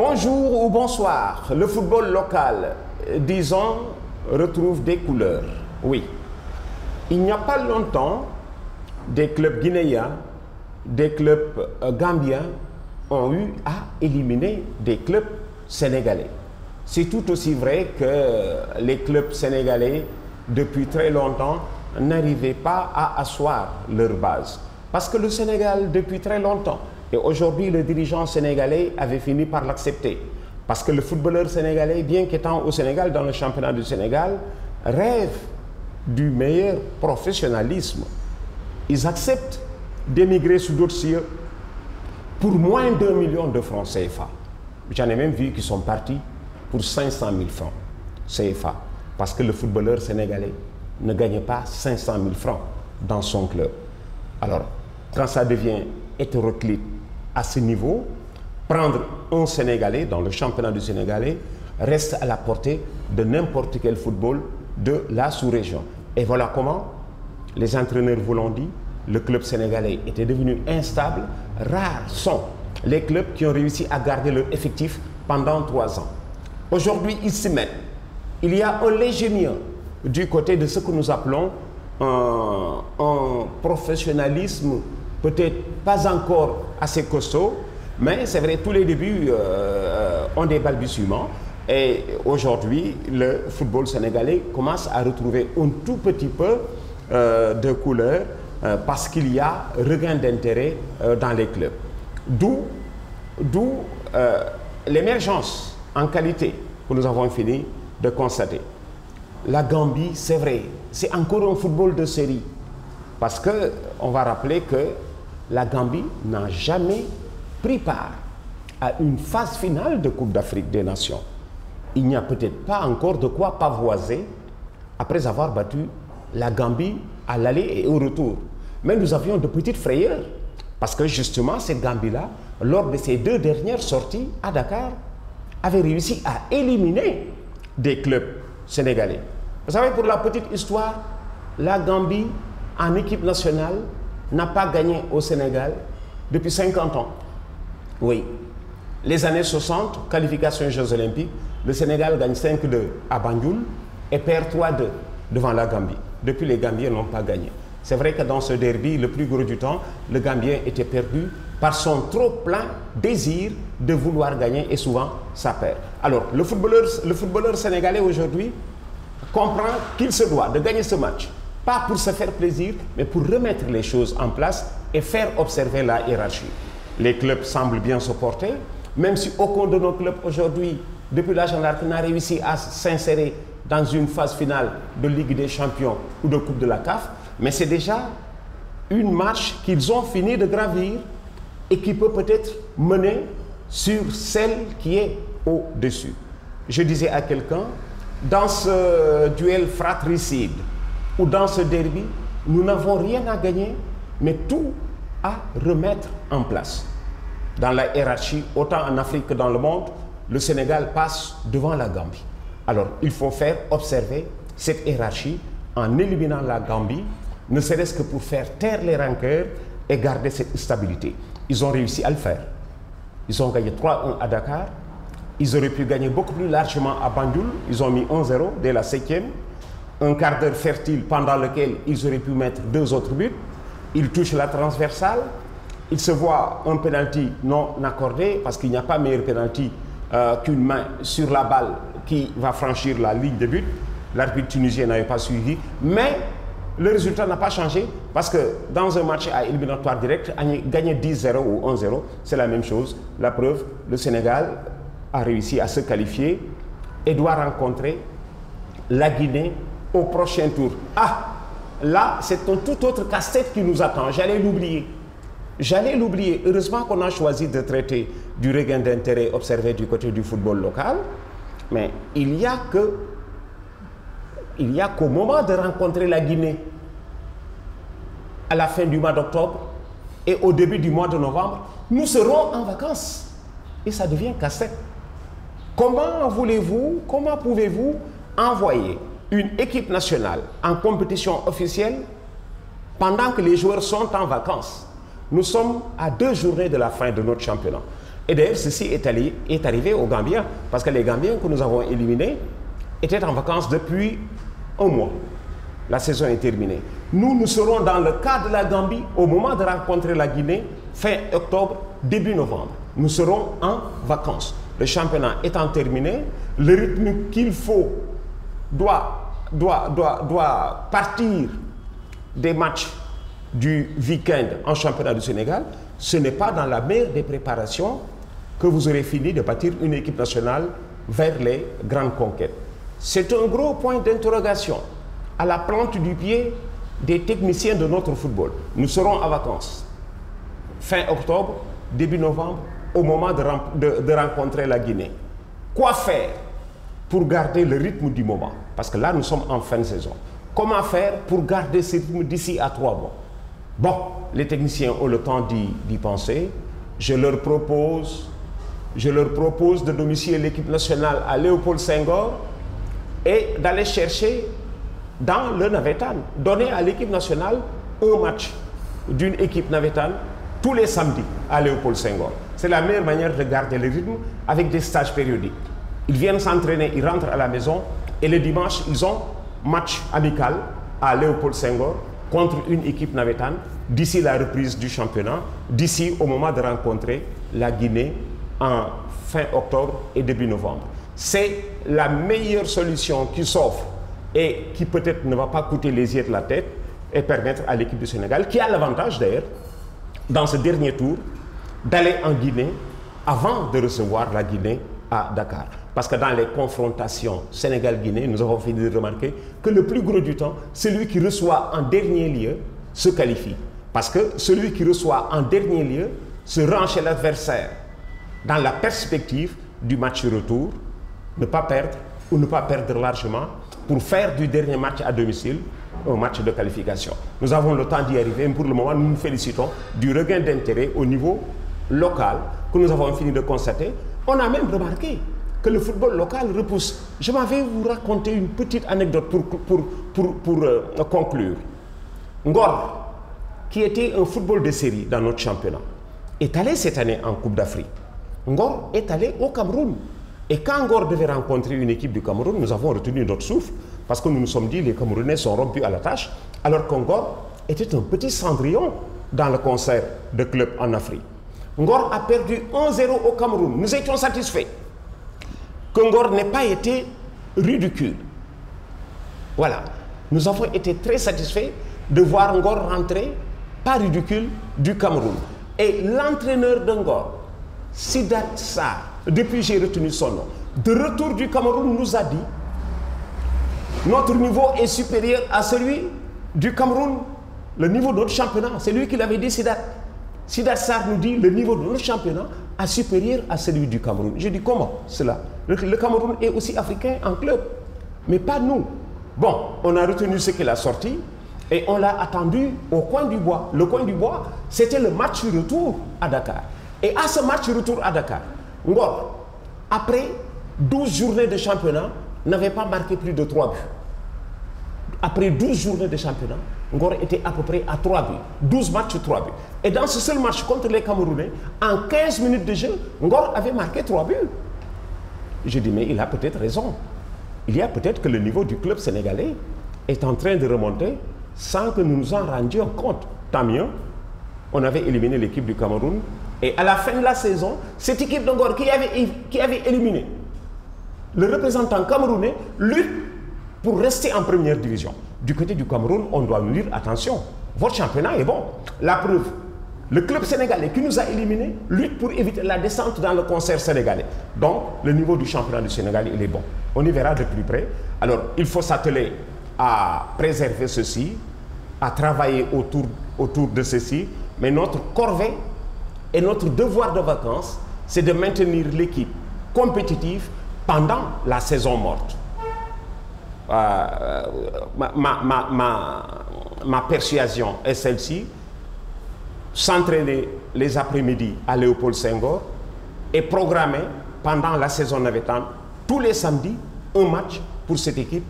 Bonjour ou bonsoir. Le football local, disons, retrouve des couleurs. Oui. Il n'y a pas longtemps, des clubs guinéens, des clubs gambiens ont eu à éliminer des clubs sénégalais. C'est tout aussi vrai que les clubs sénégalais, depuis très longtemps, n'arrivaient pas à asseoir leur base. Parce que le Sénégal, depuis très longtemps, et aujourd'hui le dirigeant sénégalais avait fini par l'accepter. Parce que le footballeur sénégalais, bien qu'étant au Sénégal, dans le championnat du Sénégal, rêve du meilleur professionnalisme. Ils acceptent d'émigrer sous d'autres cieux pour moins d'1 million de francs CFA. J'en ai même vu qui sont partis pour 500 000 francs CFA. Parce que le footballeur sénégalais ne gagne pas 500 000 francs dans son club. Alors, quand ça devient hétéroclite à ce niveau, prendre un Sénégalais dans le championnat du Sénégalais reste à la portée de n'importe quel football de la sous-région. Et voilà comment, les entraîneurs vous l'ont dit, le club sénégalais était devenu instable. Rares sont les clubs qui ont réussi à garder leur effectif pendant 3 ans. Aujourd'hui, ils s'y mettent. Il y a un léger mieux du côté de ce que nous appelons un professionnalisme peut-être pas encore assez costaud, mais c'est vrai, tous les débuts ont des balbutiements. Et aujourd'hui, le football sénégalais commence à retrouver un tout petit peu de couleur parce qu'il y a regain d'intérêt dans les clubs. D'où l'émergence en qualité que nous avons fini de constater. La Gambie, c'est vrai, c'est encore un football de série. Parce qu'on va rappeler que la Gambie n'a jamais pris part à une phase finale de Coupe d'Afrique des Nations. Il n'y a peut-être pas encore de quoi pavoiser après avoir battu la Gambie à l'aller et au retour. Mais nous avions de petites frayeurs. Parce que justement, cette Gambie-là, lors de ses 2 dernières sorties à Dakar, avait réussi à éliminer des clubs sénégalais. Vous savez, pour la petite histoire, la Gambie, en équipe nationale, n'a pas gagné au Sénégal depuis 50 ans. Oui. Les années 60, qualification aux Jeux Olympiques, le Sénégal gagne 5-2 à Banjul et perd 3-2 devant la Gambie. Depuis, les Gambiens n'ont pas gagné. C'est vrai que dans ce derby, le plus gros du temps, le Gambien était perdu par son trop plein désir de vouloir gagner et souvent ça perd. Alors, le footballeur sénégalais aujourd'hui comprend qu'il se doit de gagner ce match. Pas pour se faire plaisir, mais pour remettre les choses en place et faire observer la hiérarchie. Les clubs semblent bien se porter, même si aucun de nos clubs aujourd'hui, depuis la Jeanne d'Arc, n'a réussi à s'insérer dans une phase finale de Ligue des Champions ou de Coupe de la CAF, mais c'est déjà une marche qu'ils ont fini de gravir et qui peut peut-être mener sur celle qui est au-dessus. Je disais à quelqu'un, dans ce duel fratricide, ou dans ce derby, nous n'avons rien à gagner, mais tout à remettre en place. Dans la hiérarchie, autant en Afrique que dans le monde, le Sénégal passe devant la Gambie. Alors, il faut faire observer cette hiérarchie en éliminant la Gambie, ne serait-ce que pour faire taire les rancœurs et garder cette stabilité. Ils ont réussi à le faire. Ils ont gagné 3-1 à Dakar. Ils auraient pu gagner beaucoup plus largement à Banjul. Ils ont mis 1-0 dès la 7e. Un quart d'heure fertile pendant lequel ils auraient pu mettre 2 autres buts. Ils touchent la transversale. Ils se voient un penalty non accordé parce qu'il n'y a pas meilleur penalty qu'une main sur la balle qui va franchir la ligne de but. L'arbitre tunisien n'avait pas suivi. Mais le résultat n'a pas changé parce que dans un match à éliminatoire direct, gagner 10-0 ou 1-0, c'est la même chose. La preuve, le Sénégal a réussi à se qualifier et doit rencontrer la Guinée au prochain tour. Ah, là, c'est un tout autre casse-tête qui nous attend. J'allais l'oublier. J'allais l'oublier. Heureusement qu'on a choisi de traiter du regain d'intérêt observé du côté du football local. Mais il n'y a qu'au moment de rencontrer la Guinée, à la fin du mois d'octobre et au début du mois de novembre, nous serons en vacances. Et ça devient casse-tête. Comment pouvez-vous envoyer une équipe nationale en compétition officielle pendant que les joueurs sont en vacances? Nous sommes à 2 journées de la fin de notre championnat. Et d'ailleurs, ceci est arrivé aux Gambiens, parce que les Gambiens que nous avons éliminés étaient en vacances depuis un mois. La saison est terminée. Nous serons dans le cas de la Gambie au moment de rencontrer la Guinée, fin octobre, début novembre. Nous serons en vacances. Le championnat étant terminé, le rythme qu'il faut doit partir des matchs du week-end en championnat du Sénégal. Ce n'est pas dans la meilleure des préparations que vous aurez fini de bâtir une équipe nationale vers les grandes conquêtes. C'est un gros point d'interrogation à la plante du pied des techniciens de notre football. Nous serons en vacances fin octobre, début novembre, au moment de rencontrer la Guinée. Quoi faire pour garder le rythme du moment? Parce que là, nous sommes en fin de saison. Comment faire pour garder ce rythme d'ici à 3 mois? Bon, les techniciens ont le temps d'y penser. Je leur propose de domicilier l'équipe nationale à Léopold Senghor et d'aller chercher dans le Navétane, donner à l'équipe nationale un match d'une équipe navétane tous les samedis à Léopold Senghor. C'est la meilleure manière de garder le rythme avec des stages périodiques. Ils viennent s'entraîner, ils rentrent à la maison et le dimanche, ils ont match amical à Léopold Senghor contre une équipe navétane d'ici la reprise du championnat, d'ici au moment de rencontrer la Guinée en fin octobre et début novembre. C'est la meilleure solution qui s'offre et qui peut-être ne va pas coûter les yeux de la tête et permettre à l'équipe du Sénégal, qui a l'avantage d'ailleurs, dans ce dernier tour, d'aller en Guinée avant de recevoir la Guinée à Dakar. Parce que dans les confrontations Sénégal-Guinée, nous avons fini de remarquer que le plus gros du temps, celui qui reçoit en dernier lieu se qualifie. Parce que celui qui reçoit en dernier lieu se rend chez l'adversaire dans la perspective du match retour, ne pas perdre ou ne pas perdre largement pour faire du dernier match à domicile un match de qualification. Nous avons le temps d'y arriver, mais pour le moment, nous nous félicitons du regain d'intérêt au niveau local que nous avons fini de constater. On a même remarqué que le football local repousse. Je m'en vais vous raconter une petite anecdote pour conclure. Ngor, qui était un football de série dans notre championnat, est allé cette année en Coupe d'Afrique. Ngor est allé au Cameroun. Et quand Ngor devait rencontrer une équipe du Cameroun, nous avons retenu notre souffle parce que nous nous sommes dit les Camerounais sont rompus à la tâche, alors que Ngor était un petit cendrillon dans le concert de clubs en Afrique. Ngor a perdu 1-0 au Cameroun. Nous étions satisfaits que Ngor n'ait pas été ridicule. Voilà. Nous avons été très satisfaits de voir Ngor rentrer, pas ridicule, du Cameroun. Et l'entraîneur de Ngor, Sidat Sarr, depuis j'ai retenu son nom, de retour du Cameroun nous a dit notre niveau est supérieur à celui du Cameroun, le niveau de notre championnat. C'est lui qui l'avait dit, Sidat. Sidat Sarr nous dit le niveau de notre championnat est supérieur à celui du Cameroun. Je dis comment cela? Le Cameroun est aussi africain en club, mais pas nous. Bon, on a retenu ce qu'il a sorti et on l'a attendu au coin du bois. Le coin du bois, c'était le match retour à Dakar. Et à ce match retour à Dakar, Ngor, après 12 journées de championnat, n'avait pas marqué plus de 3 buts. Après 12 journées de championnat, Ngor était à peu près à 3 buts. 12 matchs, 3 buts. Et dans ce seul match contre les Camerounais, en 15 minutes de jeu, Ngor avait marqué 3 buts. Je dis, mais il a peut-être raison. Il y a peut-être que le niveau du club sénégalais est en train de remonter sans que nous nous en rendions compte. Tant mieux, on avait éliminé l'équipe du Cameroun. Et à la fin de la saison, cette équipe de Ngor qui avait éliminé le représentant camerounais lutte pour rester en première division. Du côté du Cameroun, on doit nous dire, attention, votre championnat est bon. La preuve, le club sénégalais qui nous a éliminés lutte pour éviter la descente dans le concert sénégalais. Donc, le niveau du championnat du Sénégal, il est bon. On y verra de plus près. Alors, il faut s'atteler à préserver ceci, à travailler autour de ceci. Mais notre corvée et notre devoir de vacances, c'est de maintenir l'équipe compétitive pendant la saison morte. Ma persuasion est celle-ci: s'entraîner les après-midi à Léopold Senghor et programmer pendant la saison navétane tous les samedis un match pour cette équipe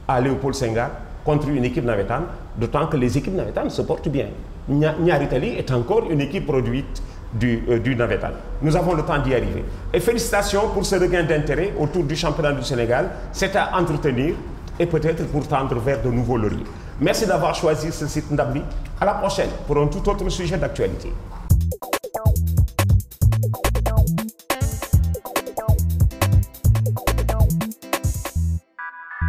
à Léopold Senghor contre une équipe navétane, d'autant que les équipes navétanes se portent bien. Niaritali est encore une équipe produite du navétane. Nous avons le temps d'y arriver. Et félicitations pour ce regain d'intérêt autour du championnat du Sénégal. C'est à entretenir et peut-être pour tendre vers de nouveaux lauriers. Merci d'avoir choisi ce site Ndab Li. À la prochaine pour un tout autre sujet d'actualité.